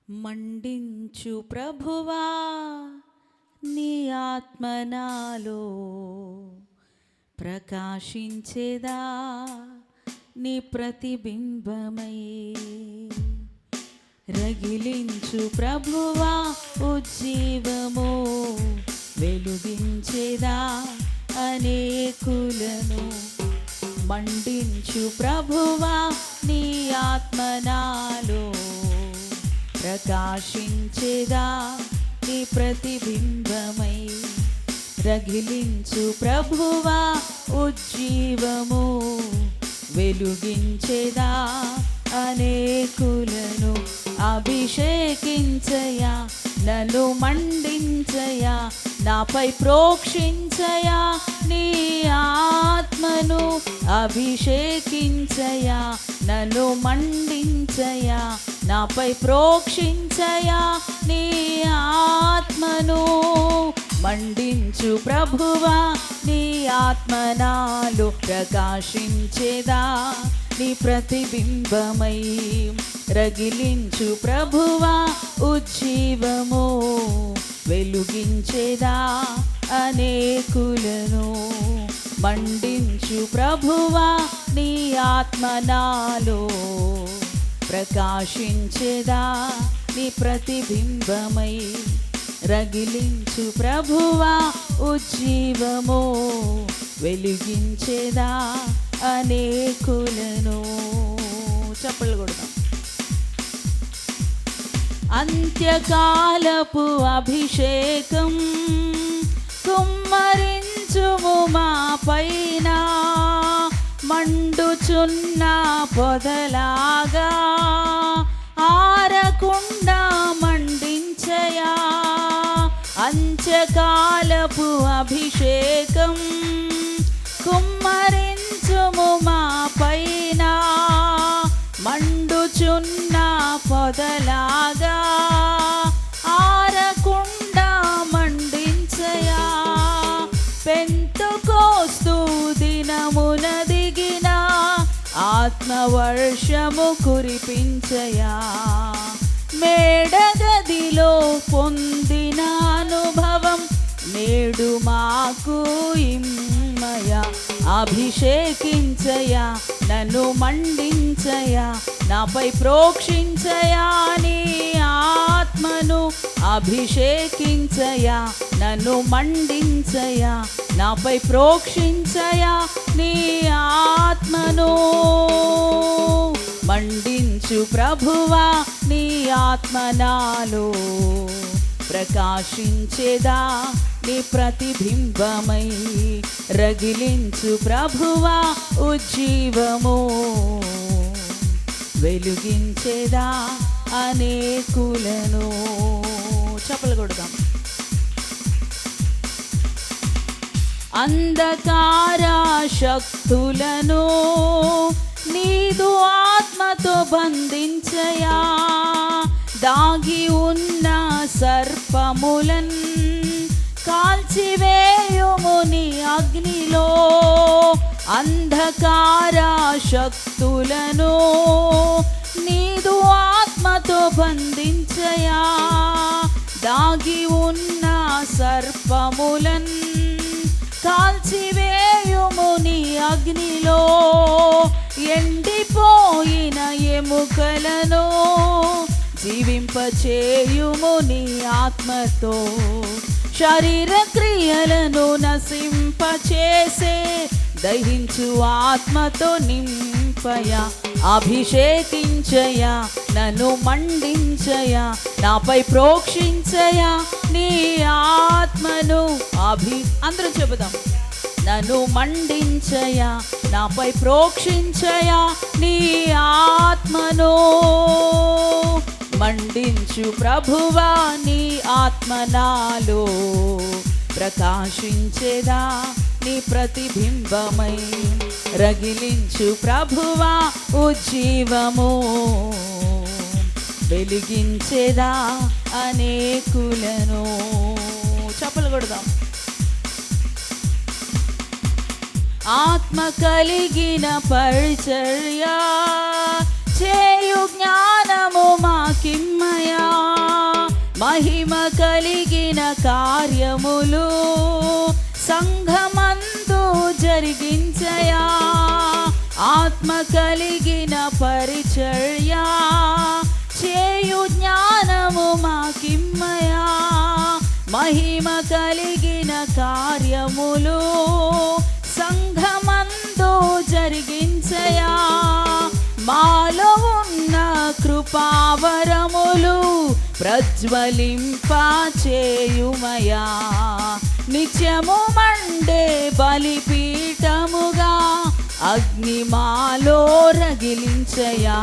మండించు ప్రభువా నీ ఆత్మ నాలో ప్రకాశించేదా నీ ప్రతిబింబమై. రగిలించు ప్రభువా ఉజ్జీవము వెలుగించేదా అనేకులను. మండించు ప్రభువా నీ ఆత్మ నాలో ప్రకాశించేదా నీ ప్రతిబింబమై. రగిలించు ప్రభువా ఉజ్జీవము వెలుగించేదా అనేకులను. అభిషేకించయా నన్ను మండించయా నాపై ప్రోక్షించయా నీ ఆత్మను. అభిషేకించయా నన్ను మండించయా నాపై ప్రోక్షించయా నీ ఆత్మను. మండించు ప్రభువా నీ ఆత్మ నాలో ప్రకాశించేదా నీ ప్రతిబింబమై. రగిలించు ప్రభువా ఉజ్జీవము వెలుగించేదా అనేకులను. మండించు ప్రభువా నీ ఆత్మ నాలో ప్రకాశించేదా నీ ప్రతిబింబమై. రగిలించు ప్రభువా ఉజ్జీవము వెలిగించేదా అనేకులను. చప్పట్లు కొడదాం. అంత్యకాలపు అభిషేకం కుమ్మరించుము మా పైన. మండుచున్న పొదలాగా ఆరకుండా మండించయా. అంత్యకాలపు అభిషేకం కుమ్మరించుము మా పైన. మండుచున్న పొదలాగా ఆరకుండా మండించయా. పెంతెకోస్తు దినమున దిగిన ఆత్మవర్షము కురిపించయా. మేడగదిలో పొందిన అనుభవం నేడు మాకు ఇమ్మయా. అభిషేకించయా నన్ను మండించయా నాపై ప్రోక్షించయా నీ ఆత్మను. అభిషేకించయా నన్ను మండించయా నాపై ప్రోక్షించయా నీ ఆత్మను. మండించు ప్రభువా నీ ఆత్మ నాలో ప్రకాశించేదా నీ ప్రతిబింబమై. రగిలించు ప్రభువా ఉజ్జీవము వెలుగించేదా అనేకులను. చప్పట్లు కొడదాం. అంధకార శక్తులను నీదు ఆత్మతో బంధించయా. దాగి ఉన్న సర్పములన్ కాల్చివేయుము నీ అగ్నిలో. అంధకార శక్తులను నీదు ఆత్మతో బంధించయా. దాగి ఉన్న సర్పములన్ కాల్చివేయుము నీ అగ్నిలో. ఎండిపోయిన ఎముకలను జీవింపచేయుము నీ ఆత్మతో. శరీర క్రియలను నశింపచేసే దహించు ఆత్మతో నింపయా. అభిషేకించయా నన్ను మండించయా నాపై ప్రోక్షించయా నీ ఆత్మను. అందరం చెబుదాం. నన్ను మండించయా నాపై ప్రోక్షించయా నీ ఆత్మను. మండించు ప్రభువా నీ ఆత్మ నాలో ప్రకాశించేదా నీ ప్రతిబింబమై. రగిలించు ప్రభువా ఉజ్జీవము వెలిగించేదా అనేకులను. చప్పట్లు కొడదాం. ఆత్మ కలిగిన పరిచర్య చేయు జ్ఞానము మాకిమ్మయా. కార్యములు సంఘమందు జరిగించయా, ఆత్మ కలిగిన పరిచర్య చేయు జ్ఞానము మాకిమ్మయా, మహిమ కలిగిన కార్యములు సంఘమందు జరిగించయా, మాలో ఉన్న కృపావరములు ప్రజ్వలింప చేయుమయా, నిత్యము మండే బలిపీఠముగా అగ్ని మాలో రగిలించయా,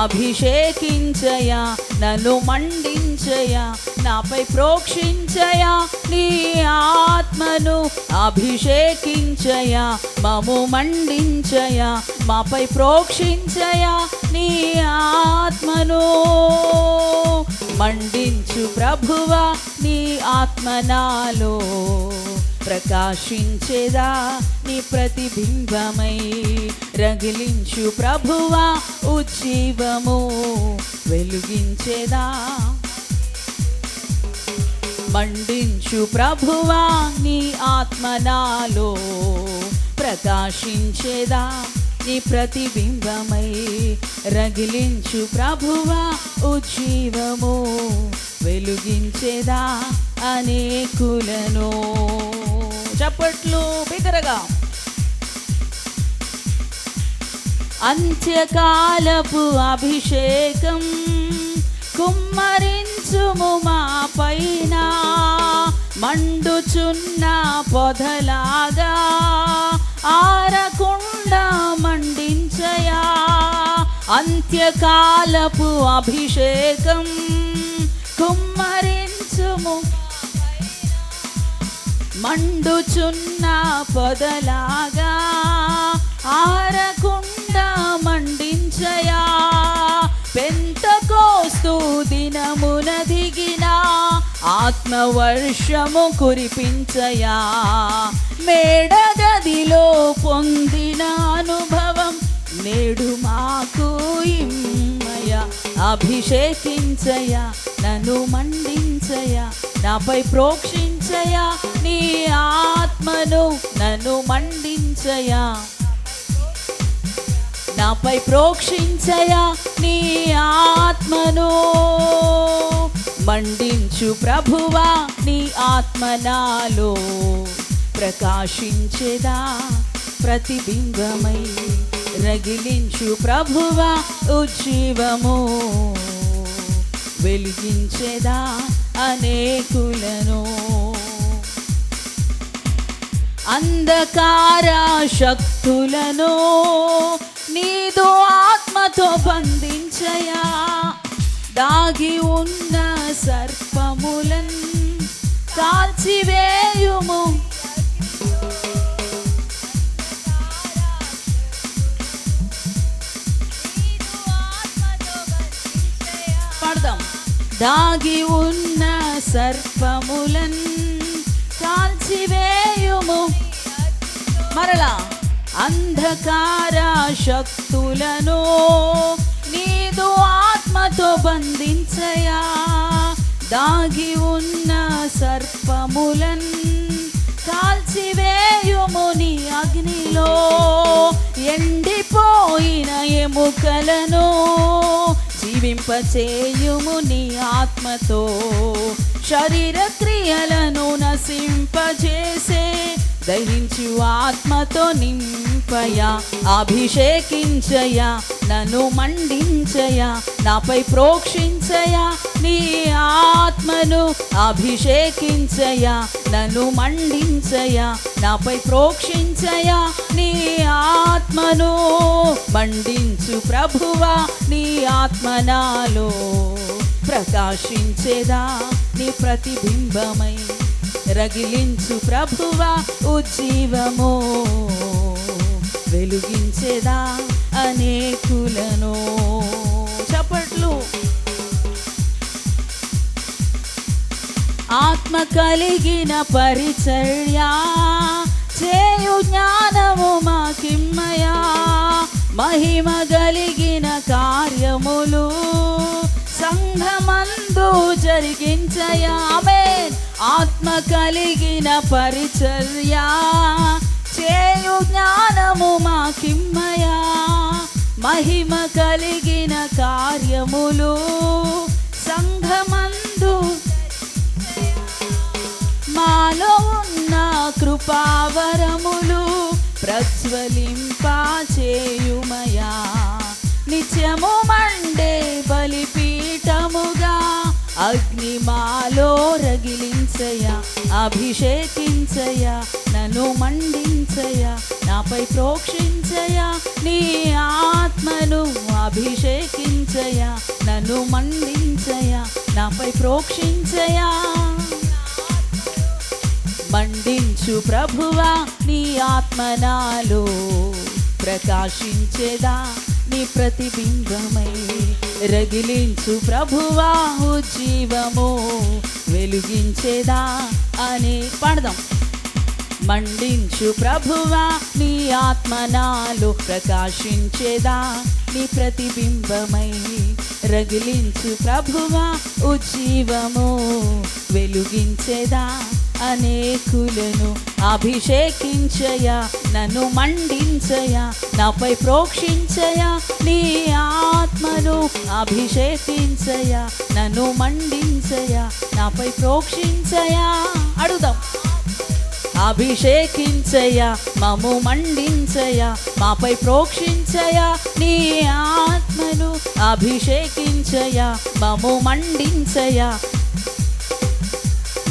అభిషేకించయా, నన్ను మండించయా, నాపై ప్రోక్షించయా, నీ ఆత్మను అభిషేకించయా, మము మండించయా, మాపై ప్రోక్షించయా, నీ ఆత్మను మండించు ప్రభువా, నీ ఆత్మ నాలో ప్రకాశించేదా, నీ ప్రతిబింబమై రగిలించు ప్రభువా, ఉజ్జీవము వెలుగించేదా, మండించు ప్రభువా, నీ ఆత్మ నాలో ప్రకాశించేదా, నీ ప్రతిబింబమై రగిలించు ప్రభువా, ఉజ్జీవము వెలుగించేదా అనేకులను. చప్పట్లు బిగ్గరగా. అంత్యకాలపు అభిషేకం కుమ్మరించుము మా పైన, మండుచున్న పొదలాగా ఆరకుండా మండించయా, అంత్యకాలపు అభిషేకం కుమ్మరించుము, మండుచున్న పొదలాగా ఆరకుండా మండించయా, పెంతెకోస్తు దినమున దిగిన ఆత్మవర్షము కురిపించయా, మేడగదిలో పొందిన అనుభవం నేడు మాకు ఇమ్మయా, అభిషేకించయా, నన్ను మండించయా, నాపై ప్రోక్షించయా, నీ ఆత్మను నన్ను మండించయా, నాపై ప్రోక్షించయా, నీ ఆత్మను మండించు ప్రభువా, నీ ఆత్మ నాలో ప్రకాశించేదా, ప్రతిబింబమై రగిలించు ప్రభువా, ఉజ్జీవము వెలిగించేదా అనేకులను. అంధకార శక్తులను నీదు ఆత్మతో బంధించయా, దాగి ఉన్న సర్పములను కాల్చివేయుము, పడదాం. దాగి ఉన్న సర్పములను కాల్చివేయుము, మరలా అంధకార శక్తులను నీదు ఆత్మతో బంధించయా, దాగి ఉన్న సర్పములను కాల్చివేయుము నీ అగ్నిలో, ఎండిపోయిన ఎముకలను జీవింపచేయుము నీ ఆత్మతో, శరీర క్రియలను నశింపజేసే దహించు ఆత్మతో నింపయా, అభిషేకించయా, నన్ను మండించయా, నాపై ప్రోక్షించయా, నీ ఆత్మను అభిషేకించయా, నన్ను మండించయా, నాపై ప్రోక్షించయా, నీ ఆత్మను మండించు ప్రభువా, నీ ఆత్మ నాలో ప్రకాశించేదా, నీ ప్రతిబింబమై రగిలించు ప్రభువా, ఉజ్జీవము వెలుగించేదా అనేకులను. చప్పట్లు. ఆత్మ కలిగిన పరిచర్య చేయు జ్ఞానము మాకిమ్మయా, మహిమ కలిగిన కార్యములు సంఘమందు జరిగించయా, ఆమేన్. ఆత్మ కలిగిన పరిచర్య చేయు జ్ఞానము మాకిమ్మయా. మహిమ కలిగిన కార్యములు సంఘమందు మాలో ఉన్న కృపావరములు ప్రజ్వలింపా చేయుమయా. నిత్యము మండే బలిపీఠముగా అగ్ని మాలో రగిలించయా. అభిషేకించయా, నన్ను మండించయా, నాపై ప్రోక్షించయా. నీ ఆత్మను అభిషేకించయా, నన్ను మండించయా, నాపై ప్రోక్షించయా. మండించు ప్రభువా నీ ఆత్మ నాలో ప్రకాశించేదా. నీ ప్రతిబింబమై రగిలించు ప్రభువా ఉజ్జీవము వెలుగించేదా అని పాడదాం. మండించు ప్రభువా నీ ఆత్మ నాలో ప్రకాశించేదా. నీ ప్రతిబింబమై రగిలించు ప్రభువా ఉజ్జీవము వెలుగించేదా. అనేకులను అభిషేకించయా, నన్ను మండించయా, నాపై ప్రోక్షించయా. నీ ఆత్మను అభిషేకించయా, నన్ను మండించయా, నాపై ప్రోక్షించయా. అడుగుదాం. అభిషేకించయా, మమ్ము మండించయా, మాపై ప్రోక్షించయా. నీ ఆత్మను అభిషేకించయా, మమ్ము మండించయా.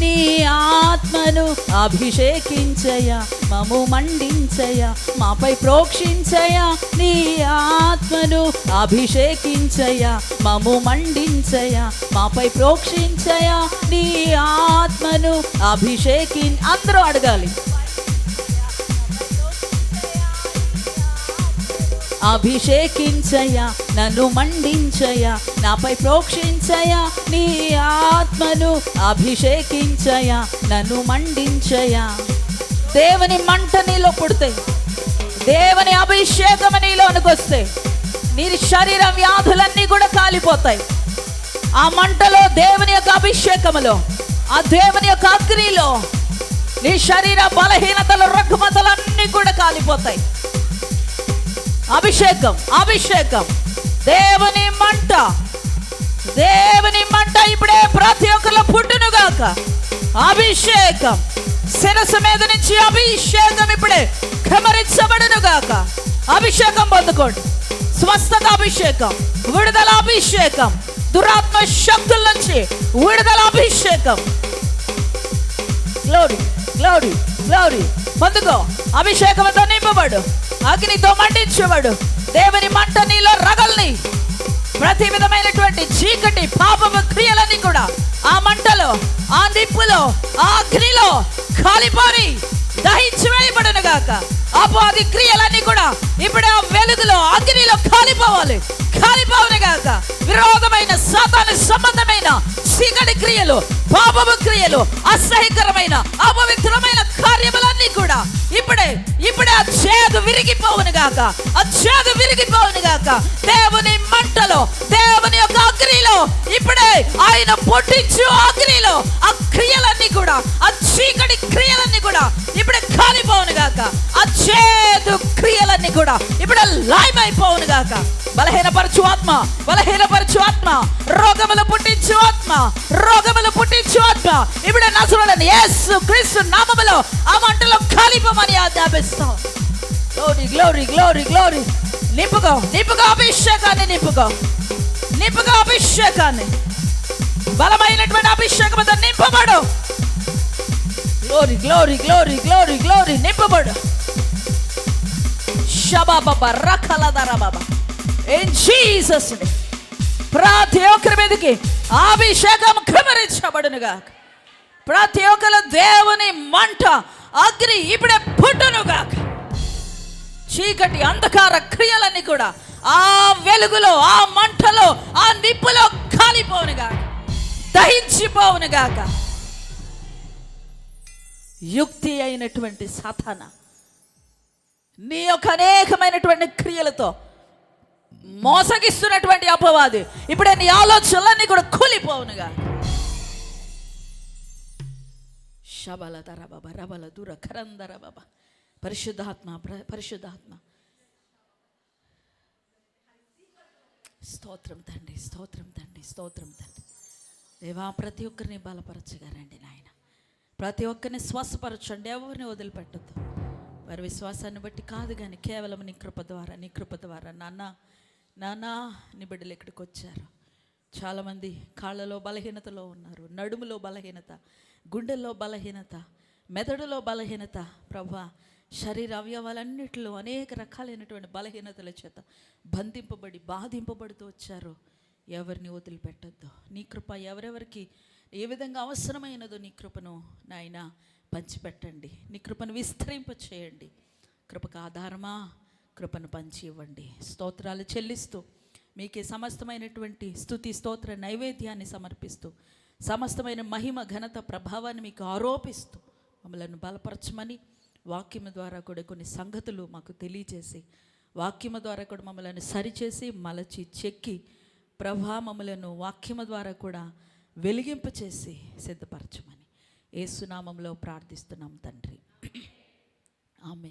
నీ ఆత్మను అభిషేకించయా, మమ్ము మండించయా, మాపై ప్రోక్షించయా. నీ ఆత్మను అభిషేకించయా, మమ్ము మండించయా, మాపై ప్రోక్షించయా. నీ ఆత్మను అందరూ అడగాలి. అభిషేకించయా, నన్ను మండించయా, నాపై ప్రోక్షించయా. నీ ఆత్మను అభిషేకించయా, నన్ను మండించయా. దేవుని మంట నీలో పుడితే, దేవుని అభిషేకం నీలోనికి వస్తే నీ శరీర వ్యాధులన్నీ కూడా కాలిపోతాయి. ఆ మంటలో, దేవుని యొక్క అభిషేకములో, ఆ దేవుని యొక్క అగ్నిలో నీ శరీర బలహీనతలు, రుగ్మతలన్నీ కూడా కాలిపోతాయి. అభిషేకం, అభిషేకం, దేవుని మంట, దేవుని మంట ఇప్పుడే ప్రతి ఒక్కరిలో పుట్టునుగాక. అభిషేకం శిరస్సు మీద నుంచి అభిషేకం ఇప్పుడే క్రమరించబడునుగాక. అభిషేకం పొందుకోండి. స్వస్థత అభిషేకం, విడుదల అభిషేకం, దురాత్మ శక్తుల నుంచి విడుదల అభిషేకం. గ్లోరీ, గ్లోరీ, గ్లోరీ పొందుకో. అభిషేకంతో నింపబడు, అగ్నితో మండించబడు. దేవుని మంట నీలో రగల్ని. ప్రతి విధమైనటువంటి చీకటి పాపము క్రియలన్నీ కూడా ఆ మంటలో, ఆ నిప్పులో, ఆ అగ్నిలో కాలిపోని దహించి వేయబడును గాక. అపవాది క్రియలన్నీ కూడా ఇప్పుడు ఆ వెలుగులో, అగ్నిలో కాలిపోవాలి, కాలిపోవును గాక. విరోధమైన సాతాను సంబంధమైన చీకటి క్రియలు, పాపము క్రియలు, అసహ్యకరమైన అపవిత్రమైన కార్యములన్నీ కూడా ఇప్పుడే ఆ చేదు విరిగిపోవును గాక. ఆ చేదు విరిగిపోవును గాక. దేవుని మంటలో, దేవుని యొక్క అగ్నిలో ఇప్పుడే ఆయన పుట్టించు అగ్నిలో ఆ క్రియలన్నీ కూడా, ఆ చీకటి క్రియలన్నీ కూడా ఇప్పుడే కాలిపోవును గాక. ఆ చేదు క్రియలన్నీ కూడా ఇప్పుడే లయమైపోవును గాక. బలహీనపరచు ఆత్మ, బలహీనపరచు ఆత్మ, రోగములు పుట్టించు ఆత్మ, రోగములు పుట్టించు ఆత్మ ఇప్పుడే నజరేయుడైన యేసు క్రీస్తు నామములో ఆ మంటలో కాలిపోమని ఆజ్ఞాపిస్తాం. Glory, glory, glory, glory. నింపుకో, నింపుకో అభిషేకాన్ని, నింపుకో, నింపుకో అభిషేకాన్ని. బలమైనటువంటి అభిషేకంతో నింపబడు. Glory, glory, glory, glory, glory. నింపబడు. షబాబా రఖలదర బాబా. ఇన్ జీసస్ నేమ్ ప్రతి ఒక్కరి మీదకి అభిషేకం క్రమరించబడునుగా. ప్రతి ఒక్కరు దేవుని మంట, అగ్ని ఇప్పుడే పుట్టునుగా. చీకటి అంధకార క్రియలన్నీ కూడా ఆ వెలుగులో, ఆ మంటలో, ఆ నిప్పులో కాలిపోవునుగా, దహించిపోవునుగాక. యుక్తి అయినటువంటి సాతానా నీ యొక్క అనేకమైనటువంటి క్రియలతో మోసగిస్తున్నటువంటి అపవాది ఇప్పుడే నీ ఆలోచనలన్నీ కూడా కూలిపోవునుగా. షబల తర బాబా రబల దూర కరందర బాబా. పరిశుద్ధాత్మ పరిశుద్ధాత్మ. స్తోత్రం తండ్రి, స్తోత్రం తండ్రి, స్తోత్రం తండ్రి. దేవా, ప్రతి ఒక్కరిని బలపరచగారండి నాయన. ప్రతి ఒక్కరిని శ్వాసపరచండి, ఎవరిని వదిలిపెట్టద్దు. వారి విశ్వాసాన్ని బట్టి కాదు కానీ కేవలం నీ కృప ద్వారా, నీ కృప ద్వారా. నాన్న నీ బిడ్డలు ఇక్కడికి వచ్చారు. చాలామంది కాళ్ళలో బలహీనతలో ఉన్నారు, నడుములో బలహీనత, గుండెల్లో బలహీనత, మెదడులో బలహీనత. ప్రభా, శరీర అవయవాలన్నిటిలో అనేక రకాలైనటువంటి బలహీనతల చేత బంధింపబడి బాధింపబడుతూ వచ్చారు. ఎవరిని వదిలిపెట్టద్దు. నీ కృప ఎవరెవరికి ఏ విధంగా అవసరమైనదో నీ కృపను నాయన పంచిపెట్టండి. నీ కృపను విస్తరింపచేయండి. కృపకు ఆధారమా, కృపను పంచి ఇవ్వండి. స్తోత్రాలు చెల్లిస్తూ మీకే సమస్తమైనటువంటి స్తుతి స్తోత్ర నైవేద్యాన్ని సమర్పిస్తూ సమస్తమైన మహిమ ఘనత ప్రభావాన్ని మీకు ఆరోపిస్తూ మమ్మలను బలపరచమని వాక్యము ద్వారా కూడా కొన్ని సంగతులు మాకు తెలియజేసి, వాక్యము ద్వారా కూడా మమ్మల్ని సరిచేసి మలచి చెక్కి ప్రభా మమ్మలను వాక్యము ద్వారా కూడా వెలిగింపచేసి సిద్ధపరచమని యేసు నామములో ప్రార్థిస్తున్నాం తండ్రి. ఆమేన్.